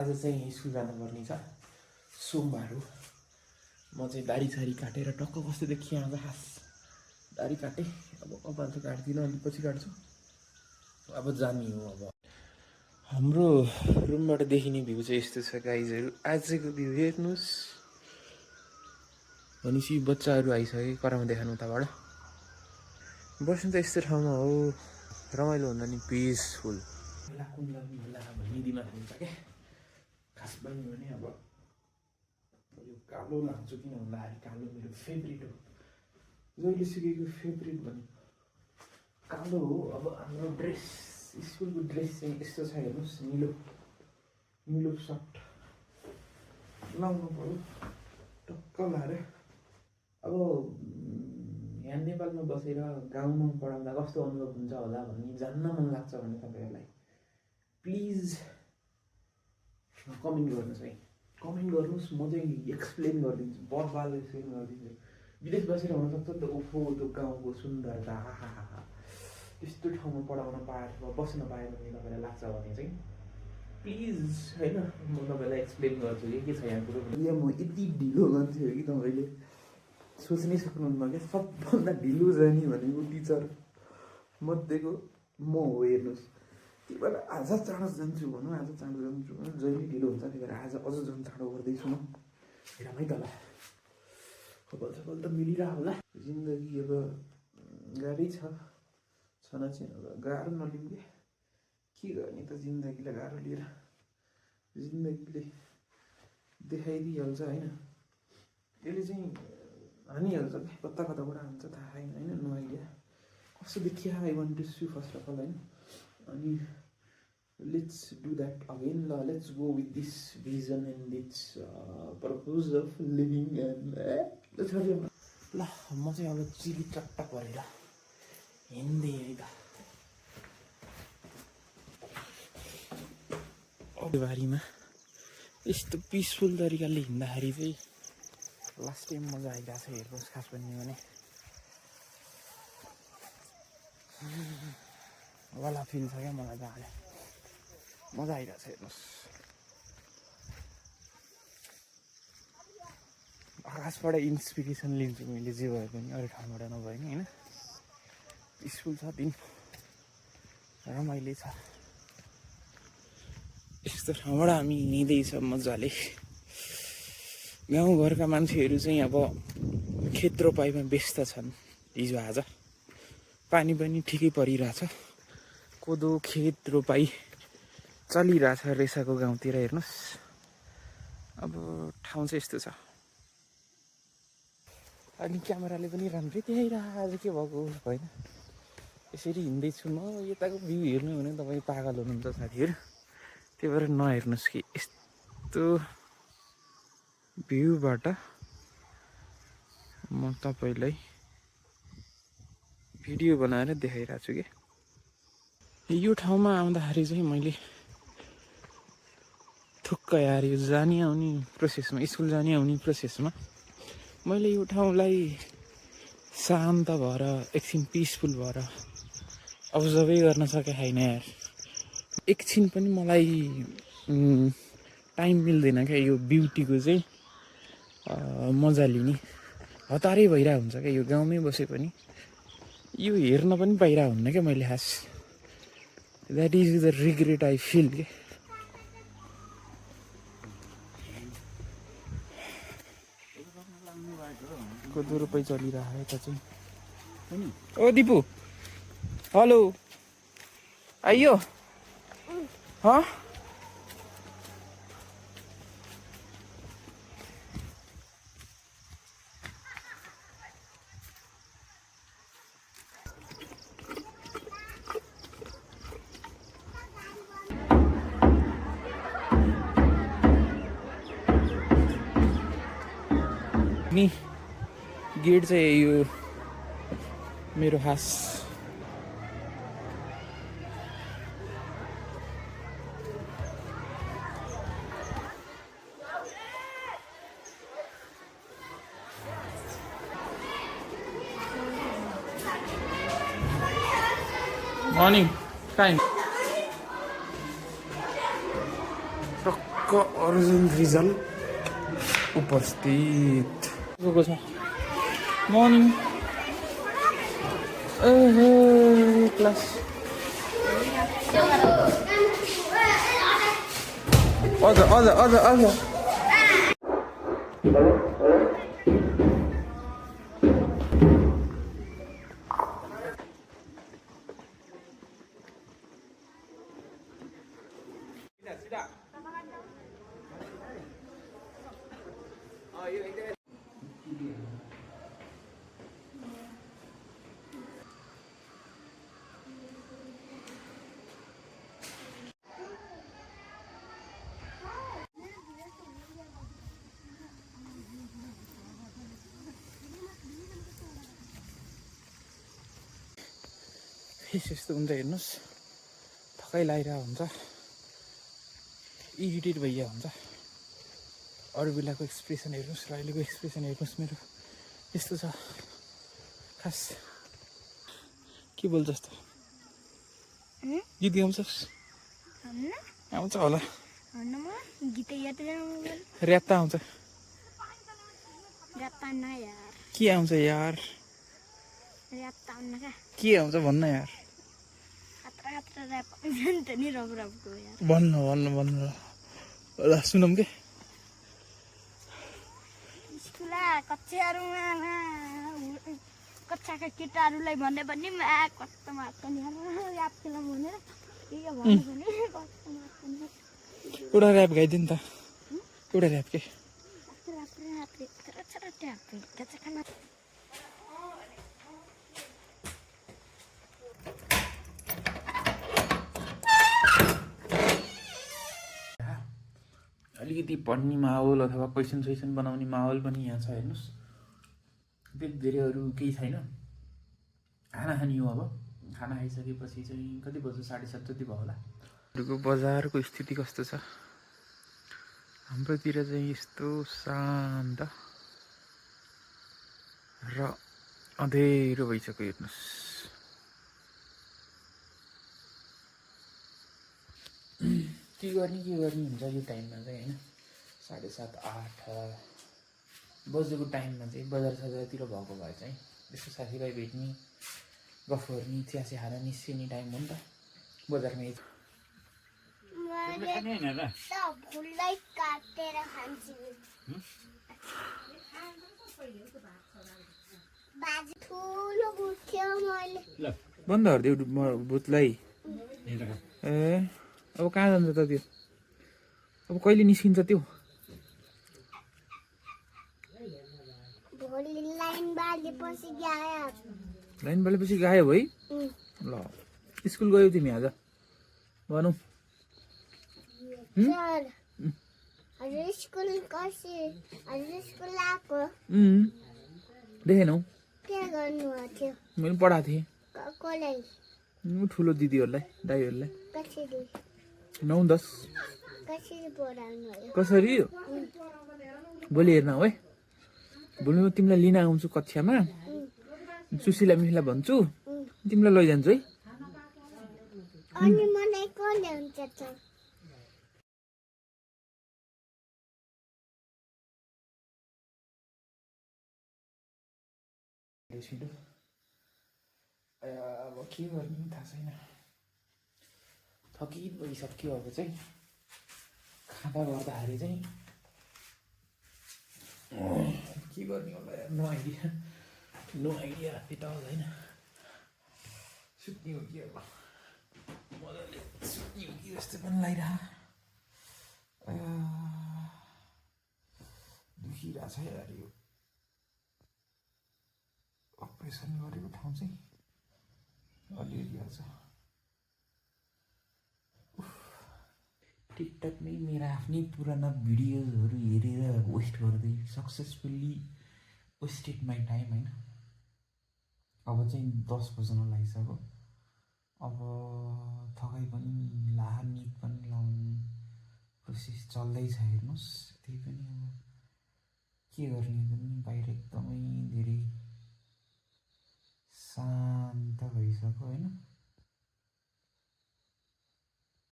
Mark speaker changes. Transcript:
Speaker 1: आज चाहिँ स्कुल जानुपर्ने छ सोमबार हो। म चाहिँ दारी सारी काटेर टक्क कस्तो देखिएँ आज खास दारी काटेँ। अब कपाल चाहिँ काट्दिनँ, अलिक पछि काट्छु। अब जाने हो। अब हाम्रो रुमबाट देखिने भ्यू चाहिँ यस्तो छ गाइजहरू। आजको भ्यू हेर्नुहोस्। भनेपछि बच्चाहरू आइसके कराउँ देखाउनु उताबाट। बस्नु त यस्तो ठाउँमा हो, रमाइलो हुँदा नि पिसफुल। भन्ने दिमाग हुन्छ क्या खास भन्यो भने। अब यो कालो लान्छु किन भन्दाखेरि कालो मेरो फेभरेट हो, जहिले सिकेको फेभरेट भन्यो कालो हो। अब हाम्रो ड्रेस, स्कुलको ड्रेस चाहिँ यस्तो छ हेर्नुहोस्। निलो सर्ट लाउनु पऱ्यो टक्क लाएर। अब यहाँ नेपालमा बसेर गाउँमा पढाउँदा कस्तो अनुभव हुन्छ होला भन्ने जान्न मन लाग्छ भने तपाईँहरूलाई प्लिज कमेन्ट गर्नुहोस् है। कमेन्ट गर्नुहोस्, म चाहिँ एक्सप्लेन गरिदिन्छु, बबाल एक्सप्लेन गरिदिन्छु। विदेश बसेर हुनसक्छ नि त। ओहो त्यो गाउँको सुन्दरता, हाहाहा त्यस्तो ठाउँमा पढाउन पाएँ अथवा बस्न पाएँ भन्ने तपाईँलाई लाग्छ भने चाहिँ प्लिज होइन म तपाईँलाई एक्सप्लेन गर्छु के छ यहाँ कुरो। यहाँ म यति ढिलो मान्छे हो कि तपाईँले सोच्नै सक्नुहुन्न क्या। सबभन्दा ढिलो जाने भनेको टिचर मध्येको म हो। हेर्नुहोस्, त्यही भएर आज चाँडो जान्छु भनौँ, आज चाँडो जान्छु भनौँ, जहिले ढिलो हुन्छ। त्यही भएर आज अझ झन् चाँडो गर्दैछु म। हेरमै त ल, कपाल सपाल त मिलिरहेको होला। जिन्दगी अब गाह्रै छ छन चाहिँ। अब गाह्रो नलिउँ के गर्ने त जिन्दगीलाई गाह्रो लिएर। जिन्दगीले देखाइदिइहाल्छ होइन, यसले चाहिँ हानिहाल्छ क्या। कता कताबाट हान्छ थाहा छैन होइन, नो आइडिया कस्तो देखिया। I want to see first of all होइन। अनि लेट्स डु द्याट अगेन। ल let's go with this vision and this purpose of living and ल म चाहिँ अब चिली चट्ट परेर हिँड्दै है त बारीमा। यस्तो पिसफुल तरिकाले हिँड्दाखेरि चाहिँ लास्ट टाइम मजा आइरहेको छ। हेर्नुहोस्, खास भन्यो भने वाला फिल छ क्या मलाई त। आज मजा आइरहेको छ हेर्नुहोस्। आकाशबाट इन्सपिरेसन लिन्छु मैले जे भए पनि, अरू ठाउँबाट नभए नि होइन। पिसफुल छ दिन, रमाइलो छ। यस्तो ठाउँबाट हामी हिँड्दैछ मजाले। गाउँघरका मान्छेहरू चाहिँ अब खेत रोपाइमा व्यस्त छन्। हिजो आज पानी पनि ठिकै परिरहेछ। कोदो खेत रोपाइ चलिरहेछ रेसाको गाउँतिर। हेर्नुहोस्, अब ठाउँ चाहिँ यस्तो छ। अनि क्यामेराले पनि राम्रै देखाइरहेको आज के भएको होइन। यसरी हिँड्दैछु म। यताको भ्यू हेर्नु भने तपाईँ पागल हुनुहुन्छ साथीहरू। त्यही भएर नहेर्नुहोस् कि यस्तो भ्यूबाट म तपाईँलाई भिडियो बनाएर देखाइरहेको छु कि। यो ठाउँमा आउँदाखेरि चाहिँ मैले थुक्क यार यो जाने आउने प्रोसेसमा, स्कुल जाने आउने प्रोसेसमा मैले यो ठाउँलाई शान्त भएर एकछिन पिसफुल भएर अब्जर्भै गर्न सकेको छैन यार। एकछिन पनि मलाई टाइम मिल्दैन क्या यो ब्युटीको चाहिँ मजा लिने। हतारै भइरहेको हुन्छ क्या यो गाउँमै बसे पनि। यो हेर्न पनि पाइरहेको हुन्न क्या मैले खास। That is the regret I feel के। कोदो रोपाइ चलिरहेको यता चाहिँ। ओ दिपु, हेलो आइयो। हाँ नि गेट चाहिँ यो मेरो खास मर्निङ टाइम टक्क को अर्जुन रिजल उपस्थित गएको छ। मर्निङ क्लास अझ अझ अझ अझ यस्तो हुन्छ हेर्नुहोस्, थकाइ लागिरहेको हुन्छ, इरिटेट भइरहेको हुन्छ। अरू बेलाको एक्सप्रेसन हेर्नुहोस् र अहिलेको एक्सप्रेसन हेर्नुहोस् मेरो यस्तो छ। खास के बोल्छस् त? गीत गाउँछस्? आउँछ होला, ऱ्याप त आउँछ। के आउँछ यार? के आउँछ भन्न यार? भन्नु भन्नु भन्नु ल सुनौँ के?
Speaker 2: कक्षाका केटाहरूलाई भने पनि कस्तो मार्छ नि भनेर
Speaker 1: एउटा ऱ्याप गाइदियो नि त, एउटा ऱ्याप के? अलिकति पढ्ने माहौल अथवा क्वेसन सेसन बनाउने माहौल पनि यहाँ छ हेर्नुहोस्। धेरै अरू केही छैन। खाना खाने हो अब। खाना खाइसकेपछि चाहिँ कति बज्यो? 7:30 जति भयो होला। अरूको बजारको स्थिति कस्तो छ? हाम्रोतिर चाहिँ यस्तो शान्त र अँधेरो भइसक्यो हेर्नुहोस्। के गर्ने हुन्छ यो टाइममा चाहिँ होइन? 7:30 8 बजेको टाइममा चाहिँ बजार सजारतिर भएको भए चाहिँ यसो साथीभाइ भेट्ने, गफ गर्ने, चियासी खाएर निस्किने टाइम हो नि त बजारमा। बन्द गरिदियो भूतलाई। ए अब कहाँ जान्छ त त्यो? अब कहिले निस्किन्छ त्यो? लाइन बालेपछि गायब है? ल स्कुल गयौ तिमी आज? भनौ देखेनौ? मैले पढाएको थिएँ ठुलो दिदीहरूलाई, दाइहरूलाई। 9 10 कसरी? भोलि हेर्न है। भोलि म तिमीलाई लिन आउँछु कक्षामा, सुशीला मिसलाई भन्छु, तिमीलाई लैजान्छु है। अब के गर्ने थाहा छैन, थकित भइसक्यो। अब चाहिँ खाँदा गर्दाखेरि चाहिँ के गर्ने होला यार? नो आइडिया फिट आउँछ होइन। सुत्ने हो कि अब मजाले सुत्ने हो कि जस्तो पनि लागिरहेको। दुखिरहेको छ यार यो अपरेसन गरेको ठाउँ चाहिँ अलिअलि छ। टिकटकमै मेरा आफ्नै पुराना भिडियोजहरू हेरेर वेस्ट गर्दै सक्सेसफुल्ली वेस्टेड माई टाइम होइन। अब चाहिँ 10 बज्न लागिसक्यो। अब थकाइ पनि निद पनि लाउने प्रोसेस चल्दैछ हेर्नुहोस्। त्यही पनि अब के गर्ने पनि बाहिर एकदमै धेरै शान्त भइसक्यो होइन।